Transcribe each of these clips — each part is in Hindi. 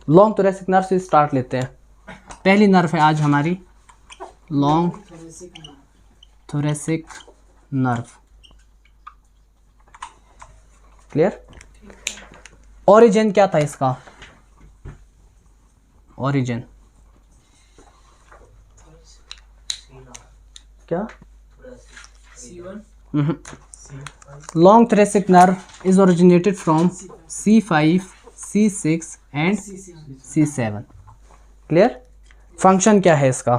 लॉन्ग थोरेसिक नर्व से स्टार्ट लेते हैं। पहली नर्व है आज हमारी long thoracic nerve. Clear? Origin क्या था इसका? ओरिजिन क्या? Long thoracic nerve is originated from C5, C6 and C7। Clear? Function क्या है इसका?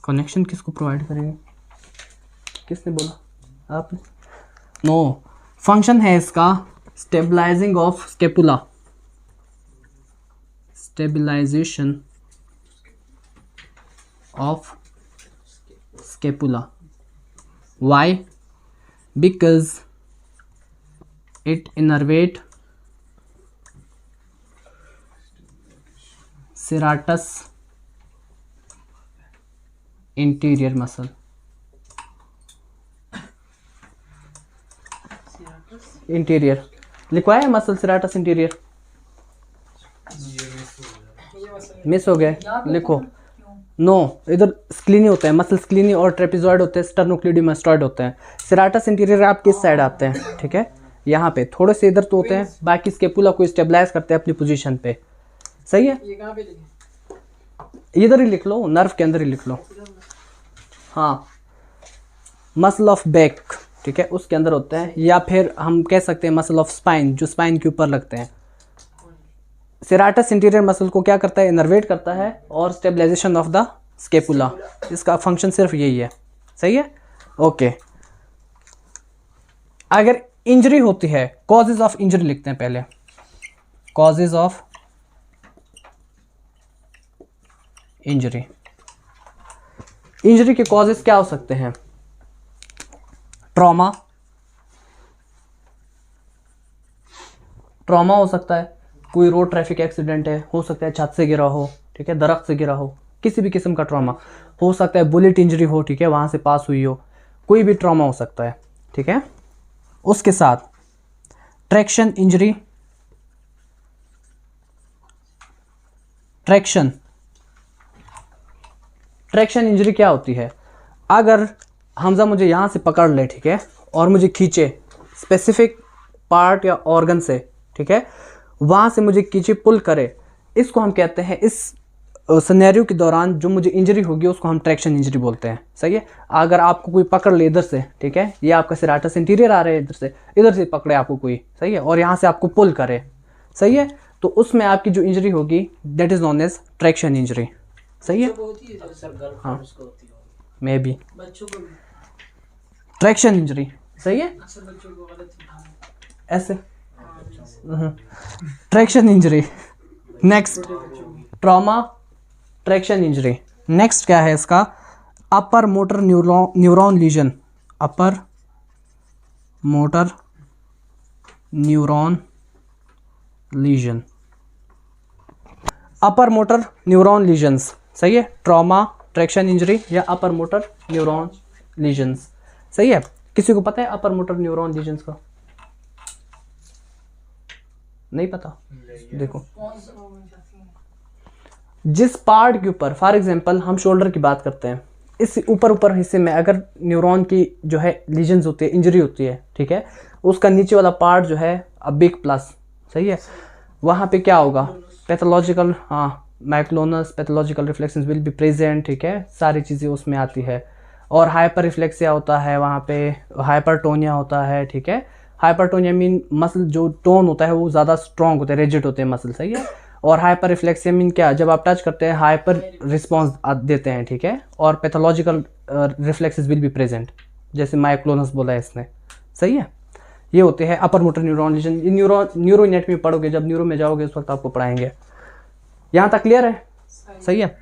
कनेक्शन किसको प्रोवाइड करेंगे? किसने बोला? आपने? नो, फंक्शन है इसका stabilising of scapula, stabilisation of scapula. Why? Because it innervate serratus interior muscle. Interior लिखवाया है मसल सेराटस इंटीरियर, मिस हो गया, लिखो। नो, इधर स्क्लीनी होता है, मसल स्क्लीनी और ट्रेपेजॉइड होते हैं, स्टर्नोक्लेडियोमास्टॉइड होते हैं। सेराटस इंटीरियर आपके इस साइड आते हैं, ठीक है, यहाँ पे थोड़े से इधर तो होते हैं, बाकी स्केपुला को स्टेबलाइज करते हैं अपनी पोजीशन पे। सही है, इधर ही लिख लो, नर्व के अंदर ही लिख लो। हाँ, मसल ऑफ बैक, ठीक है, उसके अंदर होते हैं, या फिर हम कह सकते हैं मसल ऑफ स्पाइन, जो स्पाइन के ऊपर लगते हैं। सेराटस इंटीरियर मसल को क्या करता है? इनर्वेट करता है और स्टेबलाइजेशन ऑफ द स्केपुला, इसका फंक्शन सिर्फ यही है। सही है, ओके। अगर इंजरी होती है, कॉजेज ऑफ इंजरी लिखते हैं पहले। कॉजेज ऑफ इंजरी, इंजरी के कॉजेज क्या हो सकते हैं? ट्रॉमा, ट्रॉमा हो सकता है, कोई रोड ट्रैफिक एक्सीडेंट है, हो सकता है छत से गिरा हो, ठीक है, दरख्त से गिरा हो, किसी भी किस्म का ट्रॉमा हो सकता है, बुलेट इंजरी हो, ठीक है, वहाँ से पास हुई हो, कोई भी ट्रॉमा हो सकता है, ठीक है। उसके साथ ट्रैक्शन इंजरी, ट्रैक्शन इंजरी क्या होती है? अगर हमजा मुझे यहाँ से पकड़ ले, ठीक है, और मुझे खींचे स्पेसिफिक पार्ट या ऑर्गन से, ठीक है, वहाँ से मुझे खींचे, पुल करे, इसको हम कहते हैं, इस सिनेरियो के दौरान जो मुझे इंजरी होगी उसको हम ट्रैक्शन इंजरी बोलते हैं। सही है, अगर आपको कोई पकड़ ले इधर से, ठीक है, ये आपका सेराटस इंटीरियर आ रहा है, इधर से पकड़े आपको कोई, सही है, और यहाँ से आपको पुल करे, सही है, तो उसमें आपकी जो इंजरी होगी that is known as traction injury. सही है, हाँ, मे बी ट्रैक्शन इंजरी। सही है, ऐसे traction injury. Next trauma, traction injury. Next क्या है इसका? अपर मोटर न्यूरॉन लीजन, अपर मोटर न्यूरॉन लीजन, अपर मोटर न्यूरॉन लीजन्स। सही है, ट्रॉमा, ट्रैक्शन इंजरी या अपर मोटर न्यूरॉन लीजन्स। सही है, किसी को पता है अपर मोटर न्यूरॉन लीजन्स का? नहीं पता? देखो, जिस पार्ट के ऊपर, फॉर एग्जांपल हम शोल्डर की बात करते हैं, इस ऊपर हिस्से में अगर न्यूरॉन की जो है लीजन्स होती है, इंजरी होती है, ठीक है, उसका नीचे वाला पार्ट जो है अ बिग प्लस, सही है, वहाँ पे क्या होगा? पैथोलॉजिकल, हाँ, माइक्लोनस, pathological reflections will be present, ठीक है, सारी चीज़ें उसमें आती है। और हाइपर रिफ्लेक्सिया होता है, वहाँ पे हाइपरटोनिया होता है, ठीक है, हाइपरटोनिया मीन मसल जो टोन होता है वो ज़्यादा स्ट्रॉन्ग होते हैं, रिजिड होते हैं मसल। सही है, और हाइपर रिफ्लेक्सिया मीन क्या? जब आप टच करते हैं हाइपर रिस्पॉन्स देते हैं, ठीक है, और pathological reflexes will be present, जैसे माइक्लोनस बोला है इसने। सही है, ये होते हैं अपर मोटर न्यूरॉन लीजन। ये न्यूरो नेट में पढ़ोगे, जब न्यूरो में जाओगे उस वक्त आपको पढ़ाएंगे। यहाँ तक क्लियर है? सही है,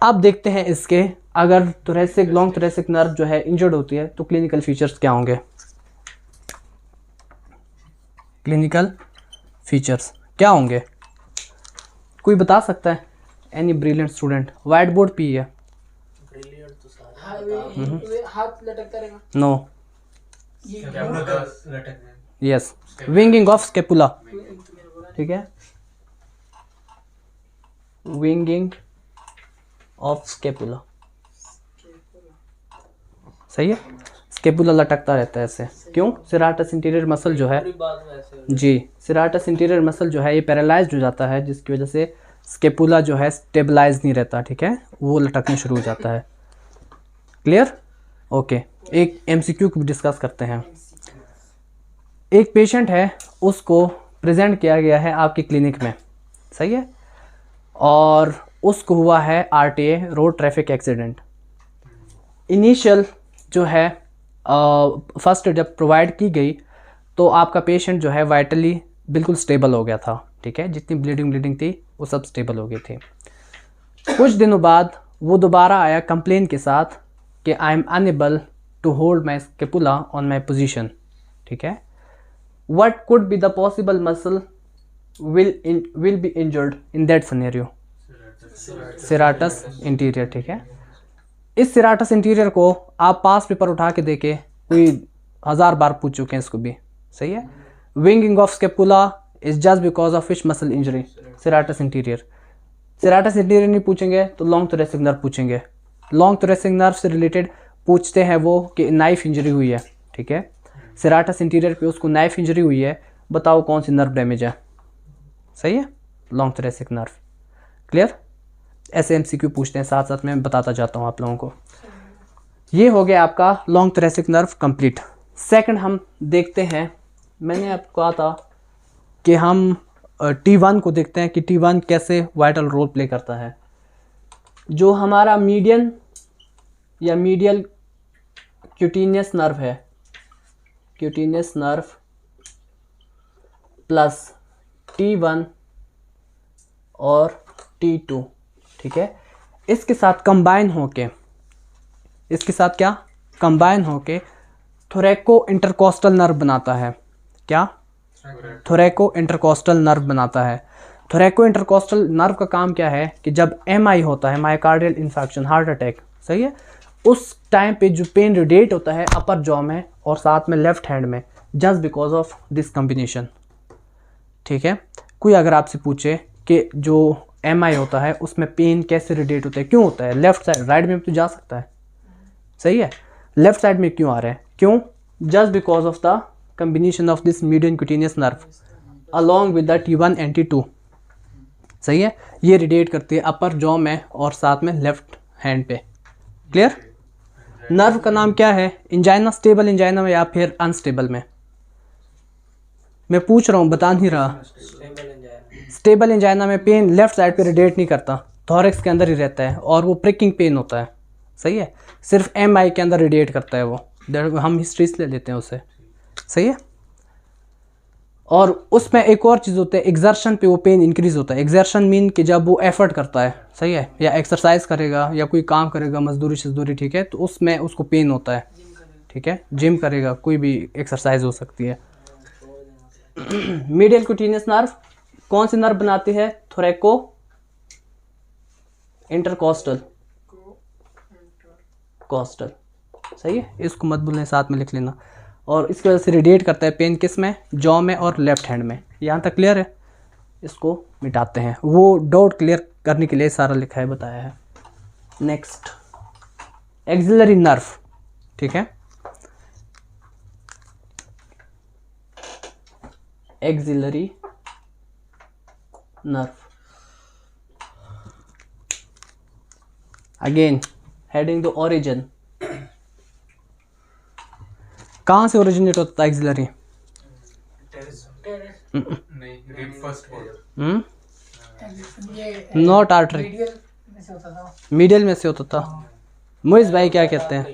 अब देखते हैं इसके, अगर थोरेसिक, लॉन्ग थोरेसिक नर्व जो है इंजर्ड होती है तो क्लिनिकल फीचर्स क्या होंगे? क्लिनिकल फीचर्स क्या होंगे? कोई बता सकता है? Any brilliant student? White board पी है? हाथ लटकता रहेगा? No, yes, winging of scapula, ठीक है, विंगिंग ऑफ स्केपुला, सही है। स्केपुला लटकता रहता है ऐसे, क्यों? सेराटस इंटीरियर मसल जो है, जी, सेराटस इंटीरियर मसल जो है ये पैरालाइज्ड हो जाता है, जिसकी वजह से स्केपुला जो है स्टेबलाइज नहीं रहता, ठीक है, वो लटकने शुरू हो जाता है। क्लियर? ओके, एक एमसीक्यू को भी डिस्कस करते हैं। एक पेशेंट है, उसको प्रेजेंट किया गया है आपकी क्लिनिक में, सही है, और उसको हुआ है RTA, road traffic accident. Initial जो है फर्स्ट एड जब प्रोवाइड की गई तो आपका पेशेंट जो है वाइटली बिल्कुल स्टेबल हो गया था, ठीक है, जितनी ब्लीडिंग थी वो सब स्टेबल हो गई थी। कुछ दिनों बाद वो दोबारा आया कंप्लेन के साथ कि I am unable to hold my scapula on my position, ठीक है। What could be the possible muscle will be injured in that scenario? Serratus interior, ठीक है। इस सेराटस इंटीरियर को आप पास पेपर उठा के देके कोई 1000 बार पूछ चुके हैं इसको भी, सही है। Winging of scapula is just because of which muscle injury? Serratus interior. Serratus interior नहीं पूछेंगे तो लॉन्ग थोरैसिक नर्व पूछेंगे। लॉन्ग थोरैसिक नर्व से रिलेटेड पूछते हैं वो कि नाइफ इंजरी हुई है, ठीक है। सेराटस इंटीरियर पे उसको नाइफ इंजरी हुई है, बताओ कौन सी नर्व डैमेज है? सही है, लॉन्ग थोरैसिक नर्व। क्लियर? ऐसे एमसीक्यू पूछते हैं, साथ साथ मैं बताता जाता हूँ आप लोगों को। ये हो गया आपका long thoracic nerve complete. Second हम देखते हैं, मैंने आपको कहा था कि हम T1 को देखते हैं कि T1 कैसे वाइटल रोल प्ले करता है। जो हमारा मीडियन या मीडियल क्यूटेनियस नर्व है, क्यूटेनियस नर्व प्लस T1 और T2, ठीक है, इसके साथ कंबाइन होके, इसके साथ क्या कंबाइन होके थोरैको इंटरकोस्टल नर्व बनाता है। क्या? थोरैको इंटरकोस्टल नर्व बनाता है। थोरैको इंटरकोस्टल नर्व का काम क्या है कि जब MI होता है, मायोकार्डियल इंफार्क्शन, हार्ट अटैक, सही है, उस टाइम पे जो पेन रेडिएट होता है अपर जॉ में और साथ में लेफ्ट हैंड में, just because of this combination, ठीक है। कोई अगर आपसे पूछे कि जो MI होता है उसमें पेन कैसे रेडिएट होता है, क्यों होता है, लेफ्ट साइड, राइट में तो जा सकता है, सही है, लेफ्ट साइड में क्यों आ रहा है, क्यों? Just because of the combination of this median cutaneous nerve along with the T1 and T2, सही है, ये रेडिएट करती है अपर जॉ में और साथ में लेफ्ट हैंड पे। क्लियर? नर्व का नाम क्या है? इंजाइना, स्टेबल इंजाइना में या फिर अनस्टेबल में? मैं पूछ रहा हूँ, बता नहीं रहा। स्टेबल इंजाइना में पेन लेफ्ट साइड पे रेडिएट नहीं करता, थॉरैक्स के अंदर ही रहता है और वो प्रिकिंग पेन होता है, सही है, सिर्फ MI के अंदर रेडिएट करता है वो, हम हिस्ट्री ले लेते हैं उसे, सही है। और उसमें एक और चीज़ होता है, एक्सर्शन पे वो पेन इंक्रीज होता है। एक्सर्शन मीन कि जब वो एफर्ट करता है, सही है, या एक्सरसाइज करेगा या कोई काम करेगा, मजदूरी, ठीक है, तो उसमें उसको पेन होता है, ठीक है, जिम करेगा, कोई भी एक्सरसाइज हो सकती है। मीडियल क्यूटेनियस नर्व कौन सी नर्व बनाती है? थोरैको इंटरकोस्टल कोस्टल, सही है, इसको मत भूलना, साथ में लिख लेना। और इसकी वजह से रेडिएट करता है पेन, किस में? जॉ में और लेफ्ट हैंड में। यहाँ तक क्लियर है? इसको मिटाते हैं, वो डाउट क्लियर करने के लिए सारा लिखा है, बताया है। नेक्स्ट, एक्सिलरी नर्व, ठीक है, axillary nerve, again heading the origin. कहाँ से ओरिजिनेट होता है एक्सिलरी? नॉट आर्टरी, मीडियल में से होता था। मोइज भाई क्या कहते हैं?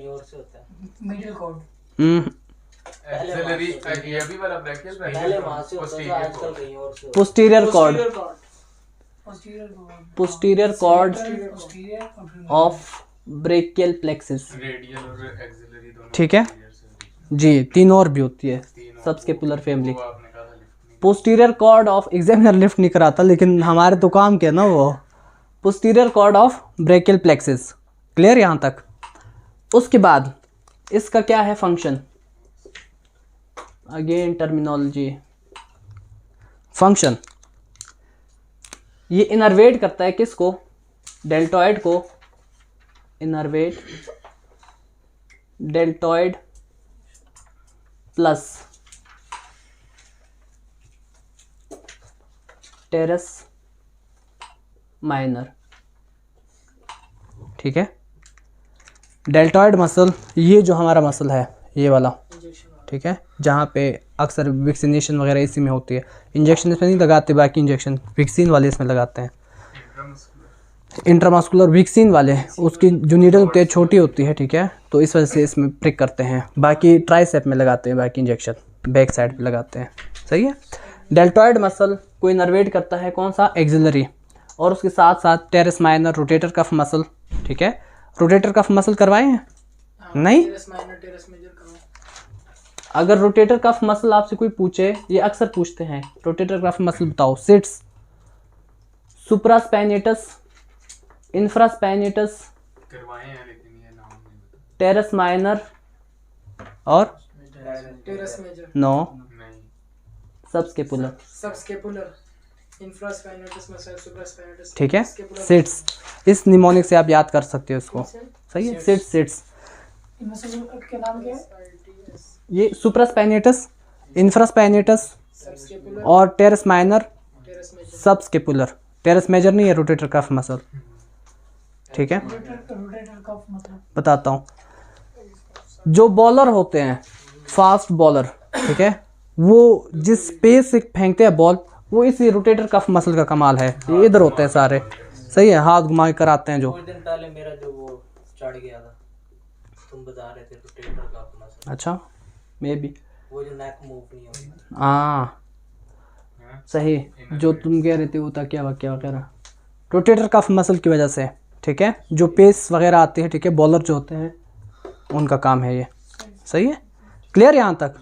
Posterior cord, posterior cord of brachial plexus, ठीक है जी, तीन और भी होती है, subscapular family. Posterior cord of, examiner lift नहीं कराता लेकिन हमारे तो काम क्या ना वो, posterior cord of brachial plexus. Clear यहाँ तक? उसके बाद इसका क्या है फंक्शन? अगेन टर्मिनोलॉजी, फंक्शन, ये इनर्वेट करता है किसको, डेल्टॉइड को, innervate deltoid plus teres minor, ठीक है। डेल्टॉइड मसल, ये जो हमारा मसल है ये वाला, ठीक है, जहाँ पे अक्सर वैक्सीनेशन वगैरह इसी में होती है। इंजेक्शन इसमें नहीं लगाते, बाकी इंजेक्शन वैक्सीन वाले इसमें लगाते हैं, इंट्रामस्कुलर वैक्सीन वाले, उसकी जो नीडल होती है छोटी होती है, ठीक है, तो इस वजह से इसमें प्रिक करते हैं। बाकी ट्राइसेप में लगाते हैं, बाकी इंजेक्शन बैक साइड पे लगाते हैं, सही है। डेल्टॉइड मसल को इनर्वेट करता है कौन सा, एक्सिलरी, और उसके साथ साथ teres minor, rotator cuff muscle, ठीक है। रोटेटर कफ मसल करवाए हैं? नहीं। अगर रोटेटर कफ मसल आपसे कोई पूछे, ये अक्सर पूछते हैं, रोटेटर कफ मसल बताओ, सिट्स, सुप्रास्पाइनेटस, इंफ्रास्पाइनेटस, करवाए हैं लेकिन ये नाम नहीं पता। टेरेस माइनर और टेरेस मेजर, नो नहीं, subscapular, subscapular, infraspinatus muscle, supraspinatus, ठीक है। स्केपुलर, सिट्स, इस निमोनिक से आप याद कर सकते हो इसको, सही है। सिट्स, सिट्स, मसल के नाम क्या है? ये सुप्रास्पाइनेटस, इंफ्रास्पाइनेटस सबस्केपुलर, और teres minor, teres major, subscapular. Teres major नहीं है, रोटेटर कफ मसल, ठीक है। रोटेटर कफ मतलब बताता हूँ, जो बॉलर होते हैं, फास्ट बॉलर, ठीक है, वो जिस पेस से फेंकते हैं बॉल, वो इसी रोटेटर कफ मसल का कमाल है। ये इधर होते हैं सारे, सही है, हाथ घुमा के कराते हैं जो। कुछ दिन पहले मेरा जो वो चढ़ गया था, तुम बता रहे थे रोटेटर का मसल, अच्छा, मे बी, वो जो नेक मूव नहीं होता। हाँ सही, जो तुम कह रहे थे वो तकिया वकिया वगैरह, रोटेटर कफ मसल की वजह से, ठीक है, जो पेस वगैरह आती है, ठीक है, बॉलर जो होते हैं उनका काम है ये, सही है, क्लियर यहाँ तक।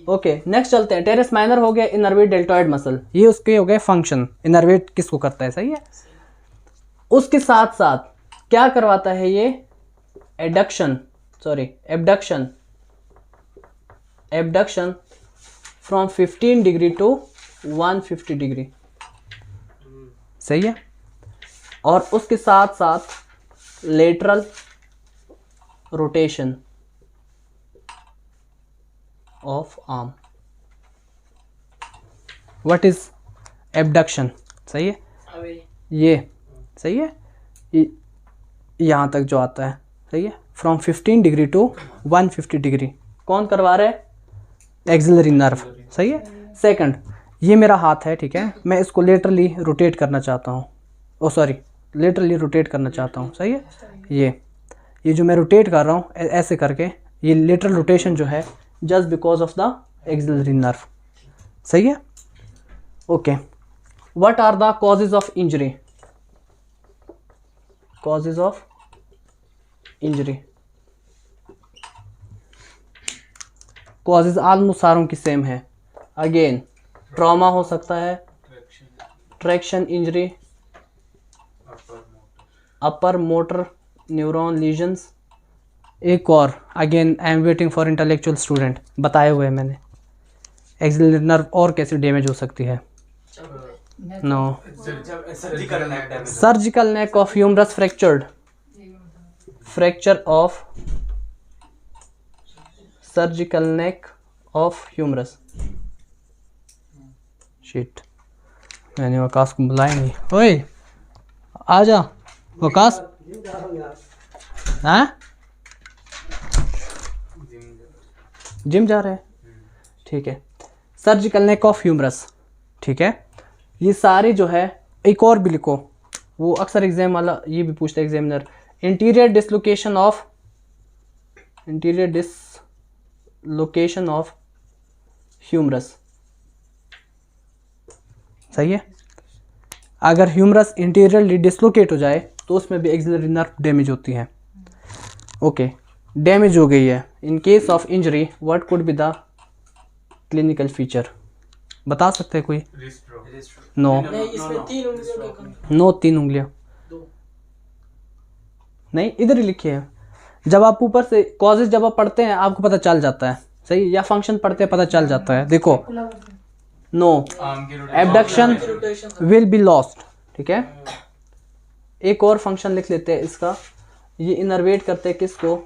ओके, नेक्स्ट चलते हैं। टेरेस माइनर हो गया इनर्वेट डेल्टॉइड मसल, ये उसके हो गए फंक्शन, इनर्वेट किसको करता है, सही है। उसके साथ साथ क्या करवाता है ये, adduction, sorry abduction, abduction from 15 degree to 150 degree, सही है। और उसके साथ साथ lateral rotation of arm, what is abduction, सही है, अवे, ये सही है, यहाँ तक जो आता है, सही है, फ्रॉम 15 डिग्री टू 150 डिग्री, कौन करवा रहा है, एक्सिलरी नर्व, सही है। सेकंड, ये मेरा हाथ है, ठीक है, मैं इसको लेटरली रोटेट करना चाहता हूँ, ओ सॉरी लेटरली रोटेट करना चाहता हूँ, सही है। ये जो मैं रोटेट कर रहा हूँ ऐसे करके, ये लेटरल रोटेशन जो है just because of the axillary nerve, सही है। Okay, what are the causes of injury, causes of injury, causes almost सारों की सेम है। अगेन ट्रॉमा हो सकता है, traction injury, upper motor neuron lesions, एक और, again I am waiting for intellectual student, बताए हुए मैंने, एक्सिलरी नर्व और कैसे डैमेज हो सकती है, no, surgical neck of humerus fractured, fracture of surgical neck of humerus, shit, मैंने वकास को बुलाया नहीं, ओए आ जा वकास, हाँ जिम जा रहे हैं, ठीक है, सर्जिकल नेक ऑफ ह्यूमरस, ठीक है। ये सारे जो है, एक और भी लिखो, वो अक्सर एग्जाम वाला ये भी पूछता है examiner, interior dislocation of, interior dislocation of humerus, सही है। अगर ह्यूमरस इंटीरियरली डिसलोकेट हो जाए तो उसमें भी एक्सिलरी नर्व डैमेज होती है। ओके, डैमेज हो गई है, in case of injury what could be the clinical feature, बता सकते हैं कोई, नो, नहीं इसमें 3 उंगलियों के कम, नो 3 उंगलियां 2, नहीं, इधर ही लिखी है, जब आप ऊपर से कॉजेज जब आप पढ़ते हैं आपको पता चल जाता है, सही, या फंक्शन पढ़ते पता चल जाता है। देखो पुलर नो आर्म की abduction rotation will be lost, ठीक है। एक और फंक्शन लिख लेते हैं इसका, ये इनर्वेट करते हैं किसको,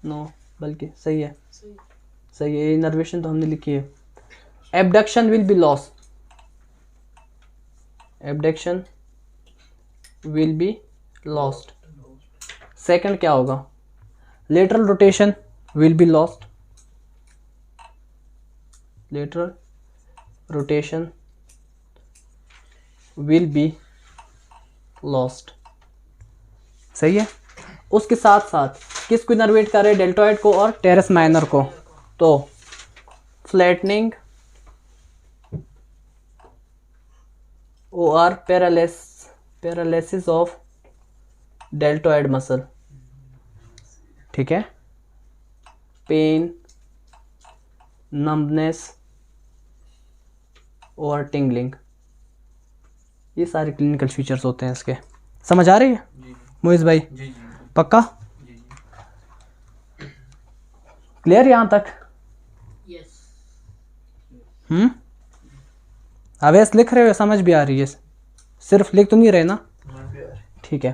नो बल्कि सही है, सही सही है, इनर्वेशन तो हमने लिखी है। Abduction will be lost, abduction will be lost. Second क्या होगा, lateral rotation will be lost, lateral rotation will be lost, सही है। उसके साथ साथ किसको इनर्वेट कर रहे हैं, डेल्टोइड को और टेरेस माइनर को, तो फ्लैटनिंग और पैरालिसिस ऑफ डेल्टोइड मसल, ठीक है। पेन, नंबनेस और टिंगलिंग, ये सारे क्लिनिकल फीचर्स होते हैं इसके। समझ आ रही है मोइज भाई? जी जी पक्का जी जी। क्लियर यहाँ तक? यस अवैस लिख रहे हो, समझ भी आ रही है, सिर्फ लिख तो नहीं रहे ना? ठीक है।